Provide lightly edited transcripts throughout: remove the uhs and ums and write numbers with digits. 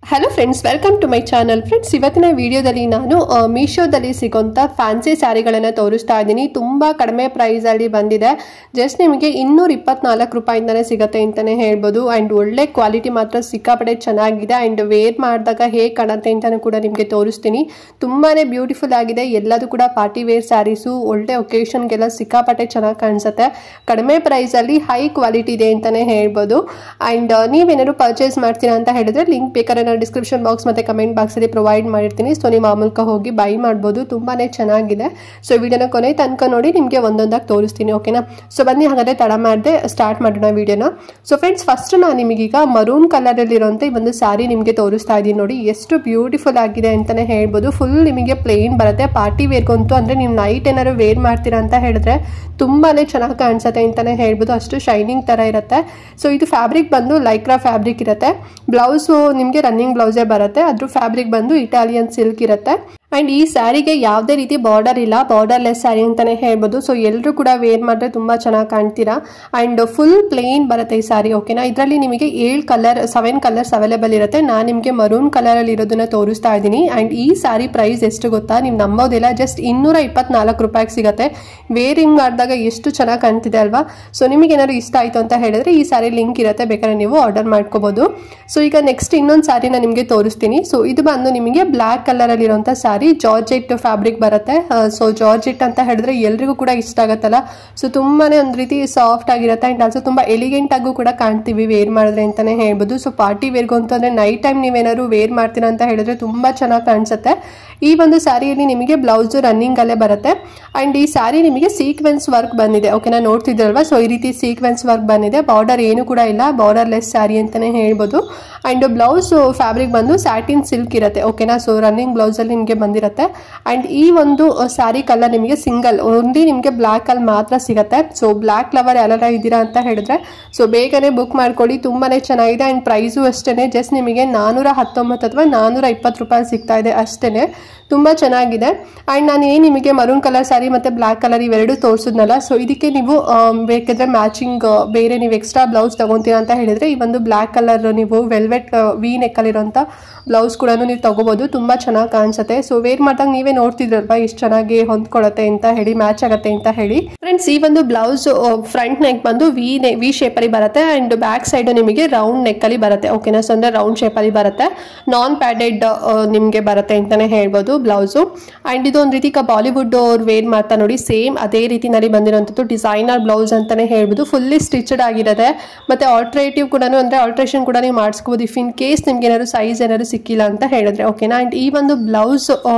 Hello friends, welcome to my channel. Friends, ಇವತ್ತಿನ ವಿಡಿಯೋದಲ್ಲಿ ನಾನು ಮೀಶೋದಲ್ಲಿ ಸಿಗೋಂಥ ಫ್ಯಾನ್ಸಿ ಸ್ಯಾರಿಗಳನ್ನು ತೋರಿಸ್ತಾ ಇದ್ದೀನಿ. ತುಂಬ ಕಡಿಮೆ ಪ್ರೈಸಲ್ಲಿ ಬಂದಿದೆ. ಜಸ್ಟ್ ನಿಮಗೆ 224 ರೂಪಾಯಿಂದನೇ ಸಿಗುತ್ತೆ ಅಂತಲೇ ಹೇಳ್ಬೋದು. ಆ್ಯಂಡ್ ಒಳ್ಳೆ ಕ್ವಾಲಿಟಿ ಮಾತ್ರ ಸಿಕ್ಕಾಪಟ್ಟೆ ಚೆನ್ನಾಗಿದೆ. ಆ್ಯಂಡ್ ವೇರ್ ಮಾಡಿದಾಗ ಹೇಗೆ ಕಾಣುತ್ತೆ ಅಂತಲೂ ಕೂಡ ನಿಮಗೆ ತೋರಿಸ್ತೀನಿ. ತುಂಬಾ ಬ್ಯೂಟಿಫುಲ್ ಆಗಿದೆ. ಎಲ್ಲದೂ ಕೂಡ ಪಾರ್ಟಿ ವೇರ್ ಸ್ಯಾರೀಸು, ಒಳ್ಳೆ ಒಕೇಶನ್ಗೆಲ್ಲ ಸಿಕ್ಕಾಪಟ್ಟೆ ಚೆನ್ನಾಗಿ ಕಾಣಿಸುತ್ತೆ. ಕಡಿಮೆ ಪ್ರೈಸಲ್ಲಿ ಹೈ ಕ್ವಾಲಿಟಿ ಇದೆ ಅಂತಲೇ ಹೇಳ್ಬೋದು. ಆ್ಯಂಡ್ ನೀವೇನಾದ್ರು ಪರ್ಚೇಸ್ ಮಾಡ್ತೀರಾ ಅಂತ ಹೇಳಿದ್ರೆ ಲಿಂಕ್ ಬೇಕಾದ್ರೆ ಡಿಸ್ಕ್ರಿಪ್ಷನ್ ಬಾಕ್ಸ್ ಮತ್ತು ಕಮೆಂಟ್ ಬಾಕ್ಸಲ್ಲಿ ಪ್ರೊವೈಡ್ ಮಾಡಿರ್ತೀನಿ. ಸೊ ನೀವು ಆ ಮೂಲಕ ಹೋಗಿ ಬೈ ಮಾಡ್ಬೋದು. ತುಂಬಾ ಚೆನ್ನಾಗಿದೆ. ಸೊ ವಿಡಿಯೋನ ಕೊನೆ ತನಕ ನೋಡಿ, ನಿಮಗೆ ಒಂದೊಂದಾಗಿ ತೋರಿಸ್ತೀನಿ. ಓಕೆನಾ? ಸೊ ಬನ್ನಿ, ಹಾಗಾದರೆ ತಡ ಮಾಡದೆ ಸ್ಟಾರ್ಟ್ ಮಾಡೋಣ ವಿಡಿಯೋನ. ಸೊ ಫ್ರೆಂಡ್ಸ್, ಫಸ್ಟ್ ನಾನು ನಿಮಗೀಗ ಮರೂನ್ ಕಲರಲ್ಲಿರುವಂಥ ಈ ಒಂದು ಸ್ಯಾರಿ ನಿಮಗೆ ತೋರಿಸ್ತಾ ಇದ್ದೀನಿ. ನೋಡಿ ಎಷ್ಟು ಬ್ಯೂಟಿಫುಲ್ ಆಗಿದೆ ಅಂತಲೇ ಹೇಳ್ಬೋದು. ಫುಲ್ ನಿಮಗೆ ಪ್ಲೇನ್ ಬರುತ್ತೆ. ಪಾರ್ಟಿ ವೇರ್ಗಂತೂ ಅಂದರೆ ನೀವು ನೈಟ್ ಏನಾದ್ರು ವೇರ್ ಮಾಡ್ತೀರಾ ಅಂತ ಹೇಳಿದ್ರೆ ತುಂಬಾ ಚೆನ್ನಾಗಿ ಕಾಣಿಸುತ್ತೆ ಅಂತಲೇ ಹೇಳ್ಬೋದು. ಅಷ್ಟು ಶೈನಿಂಗ್ ಥರ ಇರುತ್ತೆ. ಸೊ ಇದು ಫ್ಯಾಬ್ರಿಕ್ ಬಂದು ಲೈಕ್ರಾ ಫ್ಯಾಬ್ರಿಕ್ ಇರುತ್ತೆ. ಬ್ಲೌಸು ನಿಮಗೆ ರನ್ನಿಂಗ್ ಬ್ಲೌಸೇ ಬರುತ್ತೆ. ಅದ್ರ ಫ್ಯಾಬ್ರಿಕ್ ಬಂದು ಇಟಾಲಿಯನ್ ಸಿಲ್ಕ್ ಇರುತ್ತೆ. ಆ್ಯಂಡ್ ಈ ಸ್ಯಾರಿಗೆ ಯಾವುದೇ ರೀತಿ ಬಾರ್ಡರ್ ಇಲ್ಲ, ಬಾರ್ಡರ್ಲೆಸ್ ಸ್ಯಾರಿ ಅಂತಲೇ ಹೇಳ್ಬೋದು. ಸೊ ಎಲ್ಲರೂ ಕೂಡ ವೇರ್ ಮಾಡಿದ್ರೆ ತುಂಬ ಚೆನ್ನಾಗಿ ಕಾಣ್ತೀರಾ. ಆ್ಯಂಡ್ ಫುಲ್ ಪ್ಲೇನ್ ಬರುತ್ತೆ ಈ ಸ್ಯಾರಿ. ಓಕೆನಾ? ಇದರಲ್ಲಿ ನಿಮಗೆ 7 ಕಲರ್ಸ್ ಅವೈಲೇಬಲ್ ಇರುತ್ತೆ. ನಾನು ನಿಮಗೆ ಮರೂನ್ ಕಲರಲ್ಲಿ ಇರೋದನ್ನ ತೋರಿಸ್ತಾ ಇದ್ದೀನಿ. ಆ್ಯಂಡ್ ಈ ಸ್ಯಾರಿ ಪ್ರೈಸ್ ಎಷ್ಟು ಗೊತ್ತಾ? ನೀವು ನಂಬೋದಿಲ್ಲ, ಜಸ್ಟ್ 224 ರೂಪಾಯಿಗೆ ಸಿಗುತ್ತೆ. ವೇರಿಂಗ್ ಮಾಡಿದಾಗ ಎಷ್ಟು ಚೆನ್ನಾಗಿ ಕಾಣ್ತಿದೆ ಅಲ್ವಾ? ಸೊ ನಿಮಗೆ ಏನಾದ್ರು ಇಷ್ಟ ಆಯಿತು ಅಂತ ಹೇಳಿದ್ರೆ ಈ ಸ್ಯಾರಿ ಲಿಂಕ್ ಇರುತ್ತೆ, ಬೇಕಾದ್ರೆ ನೀವು ಆರ್ಡರ್ ಮಾಡ್ಕೋಬೋದು. ಸೊ ಈಗ ನೆಕ್ಸ್ಟ್ ಇನ್ನೊಂದು ಸ್ಯಾರಿನ ನಿಮಗೆ ತೋರಿಸ್ತೀನಿ. ಸೊ ಇದು ಬಂದು ನಿಮಗೆ ಬ್ಲ್ಯಾಕ್ ಕಲರಲ್ಲಿರುವಂಥ ಸ್ಯಾರಿ, ಜಾರ್ಜೆಟ್ ಫ್ಯಾಬ್ರಿಕ್ ಬರುತ್ತೆ. ಸೊ ಜಾರ್ಜೆಟ್ ಅಂತ ಹೇಳಿದ್ರೆ ಎಲ್ರಿಗೂ ಕೂಡ ಇಷ್ಟ ಆಗುತ್ತಲ್ಲ. ಸೊ ತುಂಬಾನೇ ಒಂದು ರೀತಿ ಸಾಫ್ಟ್ ಆಗಿರುತ್ತೆ. ಆ್ಯಂಡ್ ಆಲ್ಸೋ ತುಂಬ ಎಲಿಗೆಂಟ್ ಆಗು ಕೂಡ ಕಾಣ್ತೀವಿ ವೇರ್ ಮಾಡಿದ್ರೆ ಅಂತಲೇ ಹೇಳ್ಬೋದು. ಸೊ ಪಾರ್ಟಿ ವೇರ್ಗೂ ಅಂತಂದರೆ ನೈಟ್ ಟೈಮ್ ನೀವೇನಾದ್ರು ವೇರ್ ಮಾಡ್ತೀರಾ ಅಂತ ಹೇಳಿದ್ರೆ ತುಂಬ ಚೆನ್ನಾಗಿ ಕಾಣಿಸುತ್ತೆ. ಈ ಒಂದು ಸ್ಯಾರಿಯಲ್ಲಿ ನಿಮಗೆ ಬ್ಲೌಸು ರನ್ನಿಂಗ್ ಅಲ್ಲೇ ಬರುತ್ತೆ. ಆ್ಯಂಡ್ ಈ ಸ್ಯಾರಿ ನಿಮಗೆ ಸೀಕ್ವೆನ್ಸ್ ವರ್ಕ್ ಬಂದಿದೆ. ಓಕೆನಾ? ನೋಡ್ತಿದ್ರಲ್ವಾ? ಸೊ ಈ ರೀತಿ ಸೀಕ್ವೆನ್ಸ್ ವರ್ಕ್ ಬಂದಿದೆ. ಬಾರ್ಡರ್ ಏನು ಕೂಡ ಇಲ್ಲ, ಬಾರ್ಡರ್ಲೆಸ್ ಸ್ಯಾರಿ ಅಂತಲೇ ಹೇಳ್ಬೋದು. ಆ್ಯಂಡ್ ಬ್ಲೌಸ್ ಫ್ಯಾಬ್ರಿಕ್ ಬಂದು ಸ್ಯಾಟಿನ್ ಸಿಲ್ಕ್ ಇರುತ್ತೆ. ಓಕೆನಾ? ಸೊ ರನ್ನಿಂಗ್ ಬ್ಲೌಸಲ್ಲಿ ನಿಮಗೆ ಬಂದಿರುತ್ತೆ. ಆ್ಯಂಡ್ ಈ ಒಂದು ಸ್ಯಾರಿ ಕಲರ್ ನಿಮಗೆ ಸಿಂಗಲ್ ಓನ್ಲಿ ನಿಮಗೆ ಬ್ಲ್ಯಾಕ್ ಅಲ್ಲಿ ಮಾತ್ರ ಸಿಗುತ್ತೆ. ಸೊ ಬ್ಲ್ಯಾಕ್ ಲವರ್ ಯಾರು ಇದ್ದೀರಾ ಅಂತ ಹೇಳಿದ್ರೆ ಸೊ ಬೇಗನೆ ಬುಕ್ ಮಾಡ್ಕೊಳ್ಳಿ. ತುಂಬಾ ಚೆನ್ನಾಗಿದೆ. ಆ್ಯಂಡ್ ಪ್ರೈಸು ಅಷ್ಟೇ, ಜಸ್ಟ್ ನಿಮಗೆ 419 ಅಥವಾ 420 ರೂಪಾಯಿ ಸಿಗ್ತಾ ಇದೆ ಅಷ್ಟೇ. ತುಂಬ ಚೆನ್ನಾಗಿದೆ. ಆ್ಯಂಡ್ ನಾನು ನಿಮಗೆ ಮರೂನ್ ಕಲರ್ ಸ್ಯಾರಿ ಮತ್ತು ಬ್ಲ್ಯಾಕ್ ಕಲರ್ ಇವೆರಡು ತೋರಿಸಿದ್ನಲ್ಲ, ಸೊ ಇದಕ್ಕೆ ನೀವು ಬೇಕಿದ್ರೆ ಮ್ಯಾಚಿಂಗ್ ಬೇರೆ ನೀವು ಎಕ್ಸ್ಟ್ರಾ ಬ್ಲೌಸ್ ತೊಗೊತೀರಾ ಅಂತ ಹೇಳಿದರೆ ಈ ಒಂದು ಬ್ಲ್ಯಾಕ್ ಕಲರ್ ನೀವು ವೆಲ್ವೆಟ್ ವಿ ನೆಕ್ಕಲ್ಲಿರೋಂಥ ಬ್ಲೌಸ್ ಕೂಡ ನೀವು ತೊಗೋಬೋದು. ತುಂಬ ಚೆನ್ನಾಗಿ ಕಾಣಿಸುತ್ತೆ. ಸೊ ವೇರ್ ಮಾಡಿದಾಗ ನೀವೇ ನೋಡ್ತಿದ್ರಲ್ವಾ ಎಷ್ಟು ಚೆನ್ನಾಗಿ ಹೊಂದ್ಕೊಳ್ಳುತ್ತೆ ಅಂತ ಹೇಳಿ, ಮ್ಯಾಚ್ ಆಗುತ್ತೆ ಅಂತ ಹೇಳಿ. ಫ್ರೆಂಡ್ಸ್, ಈ ಒಂದು ಬ್ಲೌಸ್ ಫ್ರಂಟ್ ನೆಕ್ ಬಂದು ವಿ ಶೇಪಲ್ಲಿ ಬರುತ್ತೆ. ಆ್ಯಂಡ್ ಬ್ಯಾಕ್ ಸೈಡ್ ನಿಮಗೆ ರೌಂಡ್ ನೆಕ್ಕಲ್ಲಿ ಬರುತ್ತೆ. ಓಕೆನಾ? ಸೊ ಅಂದರೆ ರೌಂಡ್ ಶೇಪಲ್ಲಿ ಬರುತ್ತೆ. ನಾನ್ ಪ್ಯಾಡೆಡ್ ನಿಮಗೆ ಬರುತ್ತೆ ಅಂತಲೇ ಹೇಳ್ಬೋದು ಬ್ಲೌಸು. ಆ್ಯಂಡ್ ಇದು ಒಂದು ರೀತಿ ಬಾಲಿವುಡ್ ಅವ್ರು ವೇರ್ ಮಾಡ್ತಾ ನೋಡಿ, ಸೇಮ್ ಅದೇ ರೀತಿನಲ್ಲಿ ಬಂದಿರೋಂಥದ್ದು ಡಿಸೈನರ್ ಬ್ಲೌಸ್ ಅಂತಲೇ ಹೇಳ್ಬೋದು. ಫುಲ್ಲಿ ಸ್ಟಿಚಡ್ ಆಗಿರುತ್ತೆ. ಮತ್ತು ಆಲ್ಟ್ರೇಟಿವ್ ಕೂಡ ಅಂದರೆ ಆಲ್ಟ್ರೇಷನ್ ಕೂಡ ನೀವು ಮಾಡಿಸ್ಕೋಬೋದು ಇಫ್ ಇನ್ ಕೇಸ್ ನಿಮ್ಗೆ ಏನಾದ್ರು ಸೈಜ್ ಏನಾದ್ರು ಸಿಕ್ಕಿಲ್ಲ ಅಂತ ಹೇಳಿದ್ರೆ. ಓಕೆನಾ? ಆ್ಯಂಡ್ ಈ ಒಂದು ಬ್ಲೌಸ್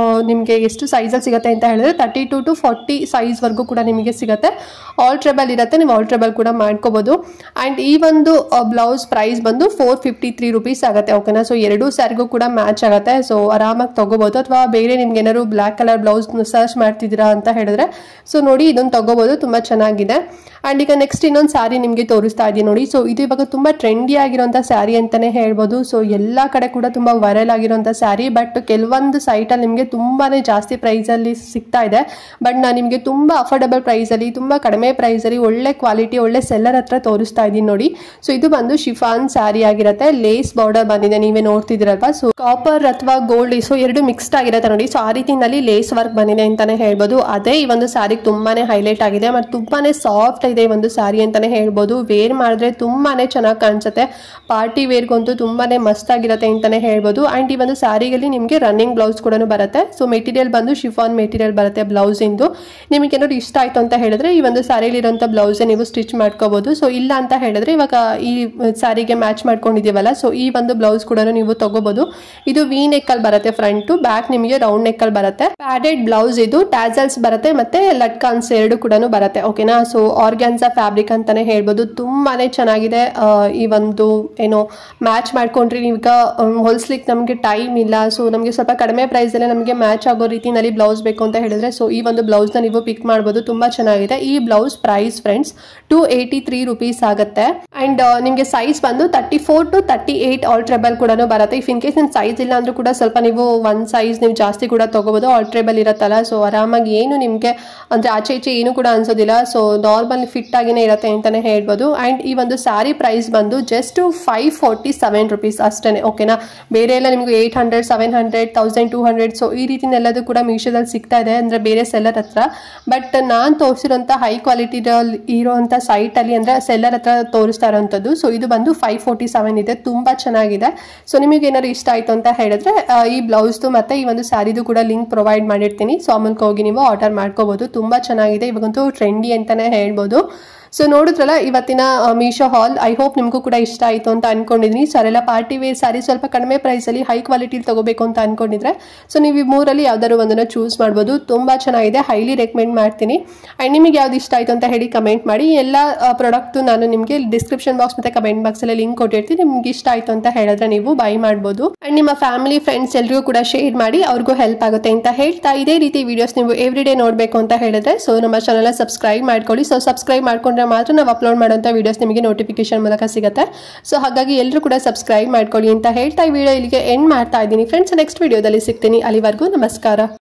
ನಿಮಗೆ ಎಷ್ಟು ಸೈಜಲ್ಲಿ ಸಿಗುತ್ತೆ ಅಂತ ಹೇಳಿದ್ರೆ 32 to 40 ಸೈಜ್ವರೆಗೂ ಕೂಡ ನಿಮಗೆ ಸಿಗುತ್ತೆ. ಆಲ್ಟ್ರೇಬಲ್ ಇರುತ್ತೆ, ನೀವು ಆಲ್ಟ್ರೇಬಲ್ ಕೂಡ ಮಾಡ್ಕೋಬೋದು. ಆ್ಯಂಡ್ ಈ ಒಂದು ಬ್ಲೌಸ್ ಪ್ರೈಸ್ ಬಂದು 453 ರೂಪೀಸ್ ಆಗುತ್ತೆ. ಓಕೆನಾ? ಸೊ ಎರಡೂ ಸ್ಯಾರಿಗೂ ಕೂಡ ಮ್ಯಾಚ್ ಆಗುತ್ತೆ. ಸೊ ಆರಾಮಾಗಿ ತೊಗೋಬೋದು. ಅಥವಾ ಬೇರೆ ನಿಮ್ಗೆ ಏನಾದ್ರು ಬ್ಲ್ಯಾಕ್ ಕಲರ್ ಬ್ಲೌಸ್ ಸರ್ಚ್ ಮಾಡ್ತಿದ್ದೀರಾ ಅಂತ ಹೇಳಿದ್ರೆ ಸೊ ನೋಡಿ ಇದನ್ನು ತೊಗೋಬೋದು. ತುಂಬ ಚೆನ್ನಾಗಿದೆ. ಆ್ಯಂಡ್ ಈಗ ನೆಕ್ಸ್ಟ್ ಇನ್ನೊಂದು ಸ್ಯಾರಿ ನಿಮಗೆ ತೋರಿಸ್ತಾ ಇದ್ದೀನಿ ನೋಡಿ. ಸೊ ಇದು ಇವಾಗ ತುಂಬ ಟ್ರೆಂಡಿ ಆಗಿರೋಂಥ ಸ್ಯಾರಿ ಅಂತಲೇ ಹೇಳ್ಬೋದು. ಸೊ ಎಲ್ಲ ಕಡೆ ಕೂಡ ತುಂಬ ವೈರಲ್ ಆಗಿರೋಂಥ ಸ್ಯಾರಿ. ಬಟ್ ಕೆಲವೊಂದು ಸೈಟಲ್ಲಿ ನಿಮಗೆ ತುಂಬಾ ಜಾಸ್ತಿ ಪ್ರೈಸಲ್ಲಿ ಸಿಗ್ತಾ ಇದೆ. ಬಟ್ ನಾನು ನಿಮಗೆ ತುಂಬ ಅಫೋರ್ಡಬಲ್ ಪ್ರೈಸಲ್ಲಿ, ತುಂಬ ಕಡಿಮೆ ಪ್ರೈಸಲ್ಲಿ, ಒಳ್ಳೆ ಕ್ವಾಲಿಟಿ, ಒಳ್ಳೆ ಸೆಲ್ಲರ್ ಹತ್ರ ತೋರಿಸ್ತಾ ಇದ್ದೀನಿ ನೋಡಿ. ಸೊ ಇದು ಬಂದು ಶಿಫಾನ್ ಸ್ಯಾರಿ ಆಗಿರುತ್ತೆ. ಲೇಸ್ ಬಾರ್ಡರ್ ಬಂದಿದೆ, ನೀವೇ ನೋಡ್ತಿದ್ದೀರಲ್ವಾ? ಸೊ ಕಾಪರ್ ಅಥವಾ ಗೋಲ್ಡ್ ಸೊ ಎರಡು ಮಿಕ್ಸ್ಡ್ ಆಗಿರುತ್ತೆ ನೋಡಿ. ಸೊ ಆ ರೀತಿಯಲ್ಲಿ ಲೇಸ್ ವರ್ಕ್ ಬಂದಿದೆ ಅಂತಲೇ ಹೇಳ್ಬೋದು. ಅದೇ ಈ ಒಂದು ಸ್ಯಾರಿಗೆ ತುಂಬಾ ಹೈಲೈಟ್ ಆಗಿದೆ ಮತ್ತು ತುಂಬಾ ಸಾಫ್ಟ್ ಇದೆ ಈ ಒಂದು ಸ್ಯಾರಿ ಅಂತಲೇ ಹೇಳ್ಬೋದು. ವೇರ್ ಮಾಡಿದ್ರೆ ತುಂಬಾ ಚೆನ್ನಾಗಿ ಕಾಣಿಸುತ್ತೆ. ಪಾರ್ಟಿ ವೇರ್ಗಂತೂ ತುಂಬಾ ಮಸ್ತ್ ಆಗಿರುತ್ತೆ ಅಂತಲೇ ಹೇಳ್ಬೋದು. ಆ್ಯಂಡ್ ಈ ಒಂದು ಸ್ಯಾರಿಯಲ್ಲಿ ನಿಮಗೆ ರನ್ನಿಂಗ್ ಬ್ಲೌಸ್ ಕೂಡ ಬರುತ್ತೆ. ಸೊ ಮೆಟೀರಿಯಲ್ ಬಂದು ಶಿಫಾನ್ ಮೆಟೀರಿಯಲ್ ಬರುತ್ತೆ ಬ್ಲೌಸ್ ಇಂದು. ನಿಮಗೆ ಏನಾದ್ರು ಇಷ್ಟ ಆಯಿತು ಅಂತ ಹೇಳಿದ್ರೆ ಈ ಒಂದು ಸ್ಯಾರಿಲಿರೋಂಥ ಬ್ಲೌಸೇ ನೀವು ಸ್ಟಿಚ್ ಮಾಡ್ಕೋಬೋದು. ಸೊ ಇಲ್ಲ ಅಂತ ಹೇಳಿದ್ರೆ ಇವಾಗ ಈ ಸ್ಯಾರಿಗೆ ಮ್ಯಾಚ್ ಮಾಡ್ಕೊಂಡಿದ್ದೀವಲ್ಲ, ಸೊ ಈ ಒಂದು ಬ್ಲೌಸ್ ಕೂಡ ನೀವು ತಗೋಬೋದು. ಇದು ವಿ ನೆಕ್ಕಲ್ಲಿ ಬರುತ್ತೆ ಫ್ರಂಟು, ಬ್ಯಾಕ್ ನಿಮಗೆ ರೌಂಡ್ ನೆಕ್ಕಲ್ಲಿ ಬರುತ್ತೆ. ಪ್ಯಾಡೆಡ್ ಬ್ಲೌಸ್ ಇದು, ಟ್ಯಾಸಲ್ಸ್ ಬರುತ್ತೆ ಮತ್ತೆ ಲಟ್ಕಾನ್ಸ್ ಎರಡು ಕೂಡ ಬರುತ್ತೆ. ಓಕೆನಾ? ಸೊ ಆರ್ಗ್ಯಾನ್ಸಾ ಫ್ಯಾಬ್ರಿಕ್ ಅಂತಾನೆ ಹೇಳ್ಬೋದು. ತುಂಬಾನೇ ಚೆನ್ನಾಗಿದೆ. ಈ ಒಂದು ಏನೋ ಮ್ಯಾಚ್ ಮಾಡ್ಕೊಂಡ್ರಿ, ಈಗ ಹೊಲಿಸ್ಲಿಕ್ಕೆ ನಮಗೆ ಟೈಮ್ ಇಲ್ಲ, ಸೊ ನಮಗೆ ಸ್ವಲ್ಪ ಕಡಿಮೆ ಪ್ರೈಸಲ್ಲೇ ನಮಗೆ ಮ್ಯಾಚ್ ಆಗೋ ರೀತಿನಲ್ಲಿ ಬ್ಲೌಸ್ ಬೇಕು ಅಂತ ಹೇಳಿದ್ರೆ ಸೊ ಈ ಒಂದು ಬ್ಲೌಸ್ನ ನೀವು ಪಿಕ್ ಮಾಡ್ಬೋದು. ತುಂಬ ಚೆನ್ನಾಗಿದೆ. ಈ ಬ್ಲೌಸ್ ಪ್ರೈಸ್ ಫ್ರೆಂಡ್ಸ್ 283 ರುಪೀಸ್ ಆಗುತ್ತೆ. ಆ್ಯಂಡ್ ನಿಮಗೆ ಸೈಜ್ ಬಂದು 34 to 38 ಆಲ್ಟ್ರೇಬಲ್ ಕೂಡ ಬರುತ್ತೆ. ಇಫ್ ಇನ್ ಕೇಸ್ ನಿಮ್ಮ ಸೈಜ್ ಇಲ್ಲ ಅಂದ್ರೂ ಕೂಡ ಸ್ವಲ್ಪ ನೀವು ಒಂದು ಸೈಜ್ ನೀವು ಜಾಸ್ತಿ ಕೂಡ ತೊಗೋಬೋದು. ಆಲ್ಟ್ರೇಬಲ್ ಇರುತ್ತಲ್ಲ, ಸೊ ಆರಾಮಾಗಿ ಏನು ನಿಮಗೆ ಅಂದರೆ ಆಚೆ ಈಚೆ ಏನು ಕೂಡ ಅನ್ಸೋದಿಲ್ಲ. ಸೊ ನಾರ್ಮಲ್ ಫಿಟ್ ಆಗಿನೇ ಇರುತ್ತೆ ಅಂತಲೇ ಹೇಳ್ಬೋದು. ಆ್ಯಂಡ್ ಈ ಒಂದು ಸ್ಯಾರಿ ಪ್ರೈಸ್ ಬಂದು ಜಸ್ಟ್ 547 ರುಪೀಸ್ ಅಷ್ಟೇ. ಓಕೆನಾ, ಬೇರೆ ಎಲ್ಲ ನಿಮಗೆ 800, 700, 1200 ಸೊ ಈ ರೀತಿನೆಲ್ಲದು ಕೂಡ ಮೀಶೋದಲ್ಲಿ ಸಿಗ್ತಾ ಇದೆ ಅಂದರೆ ಬೇರೆ ಸೆಲ್ಲರ್ ಹತ್ರ. ಬಟ್ ನಾನು ತೋರಿಸಿರೋಂಥ ಹೈ ಕ್ವಾಲಿಟಿ ಇರೋವಂಥ ಸೈಟಲ್ಲಿ ಅಂದರೆ ಸೆಲ್ಲರ್ ಹತ್ರ ತೋರಿಸ್ತಾ ಇರೋವಂಥದ್ದು. ಸೊ ಇದು ಬಂದು 547 ಇದೆ. ತುಂಬ ಚೆನ್ನಾಗಿದೆ. ಸೊ ನಿಮಗೆ ಏನಾದ್ರು ಇಷ್ಟ ಆಯಿತು ಅಂತ ಹೇಳಿದ್ರೆ ಈ ಬ್ಲೌಸ್ದು ಮತ್ತು ಈ ಒಂದು ಸ್ಯಾರಿದು ಕೂಡ ಲಿಂಕ್ ಪ್ರೊವೈಡ್ ಮಾಡಿರ್ತೀನಿ. ಸೊ ಆಮೇಲೆ ಹೋಗಿ ನೀವು ಆರ್ಡರ್ ಮಾಡ್ಕೋಬೋದು. ತುಂಬ ಚೆನ್ನಾಗಿದೆ. ಇವಾಗಂತೂ ಟ್ರೆಂಡಿ ಅಂತಲೇ ಹೇಳ್ಬೋದು. ಸೊ ನೋಡಿದ್ರಲ್ಲ ಇವತ್ತಿನ ಮೀಶೋ ಹಾಲ್. ಐ ಹೋಪ್ ನಿಮಗೂ ಕೂಡ ಇಷ್ಟ ಆಯಿತು ಅಂತ ಅನ್ಕೊಂಡಿದ್ದೀನಿ. ಸೊ ಅಲ್ಲೆಲ್ಲ ಪಾರ್ಟಿ ವೇರ್ ಸ್ಯಾರಿ ಸ್ವಲ್ಪ ಕಡಿಮೆ ಪ್ರೈಸಲ್ಲಿ ಹೈ ಕ್ವಾಲಿಟಿಲಿ ತಗೋಬೇಕು ಅಂತ ಅನ್ಕೊಂಡಿದ್ರೆ ಸೊ ನೀವು ಈ ಮೂರಲ್ಲಿ ಯಾವ್ದಾದ್ರು ಒಂದನ್ನು ಚೂಸ್ ಮಾಡ್ಬೋದು. ತುಂಬ ಚೆನ್ನಾಗಿದೆ. ಹೈಲಿ ರೆಕಮೆಂಡ್ ಮಾಡ್ತೀನಿ. ಆ್ಯಂಡ್ ನಿಮಗೆ ಯಾವ್ದು ಇಷ್ಟ ಆಯಿತು ಅಂತ ಹೇಳಿ ಕಮೆಂಟ್ ಮಾಡಿ. ಎಲ್ಲ ಪ್ರಾಡಕ್ಟು ನಾನು ನಿಮಗೆ ಡಿಸ್ಕ್ರಿಪ್ಷನ್ ಬಾಕ್ಸ್ ಮತ್ತು ಕಮೆಂಟ್ ಬಾಕ್ಸಲ್ಲಿ ಲಿಂಕ್ ಕೊಟ್ಟಿರ್ತೀನಿ. ನಿಮ್ಗೆ ಇಷ್ಟ ಆಯಿತು ಅಂತ ಹೇಳಿದ್ರೆ ನೀವು ಬೈ ಮಾಡ್ಬೋದು. ಆ್ಯಂಡ್ ನಿಮ್ಮ ಫ್ಯಾಮಿಲಿ ಫ್ರೆಂಡ್ಸ್ ಎಲ್ರಿಗೂ ಕೂಡ ಶೇರ್ ಮಾಡಿ, ಅವ್ರಿಗೂ ಹೆಲ್ಪ್ ಆಗುತ್ತೆ ಅಂತ ಹೇಳ್ತಾ ಇದೇ ರೀತಿ ವೀಡಿಯೋಸ್ ನೀವು ಎವ್ರಿ ಡೇ ನೋಡಬೇಕು ಅಂತ ಹೇಳಿದ್ರೆ ಸೊ ನಮ್ಮ ಚಾನಲ್ನ ಸಬ್ಸ್ಕ್ರೈಬ್ ಮಾಡ್ಕೊಳ್ಳಿ. ಸೊ ಸಬ್ಸ್ಕ್ರೈಬ್ ಮಾಡ್ಕೊಂಡ್ರೆ ಮಾತ್ರ ನಾವು ಅಪ್ಲೋಡ್ ಮಾಡೋಂಥ ವೀಡಿಯೋಸ್ ನಿಮಗೆ ನೋಟಿಫಿಕೇಶನ್ ಮೂಲಕ ಸಿಗುತ್ತೆ. ಸೊ ಹಾಗಾಗಿ ಎಲ್ಲರೂ ಕೂಡ ಸಬ್ಸ್ಕ್ರೈಬ್ ಮಾಡ್ಕೊಳ್ಳಿ ಅಂತ ಹೇಳ್ತಾ ಈ ವಿಡಿಯೋ ಇಲ್ಲಿಗೆ ಎಂಡ್ ಮಾಡ್ತಾ ಇದ್ದೀನಿ ಫ್ರೆಂಡ್ಸ್. ನೆಕ್ಸ್ಟ್ ವಿಡಿಯೋದಲ್ಲಿ ಸಿಗ್ತೀನಿ. ಅಲ್ಲಿವರೆಗೂ ನಮಸ್ಕಾರ.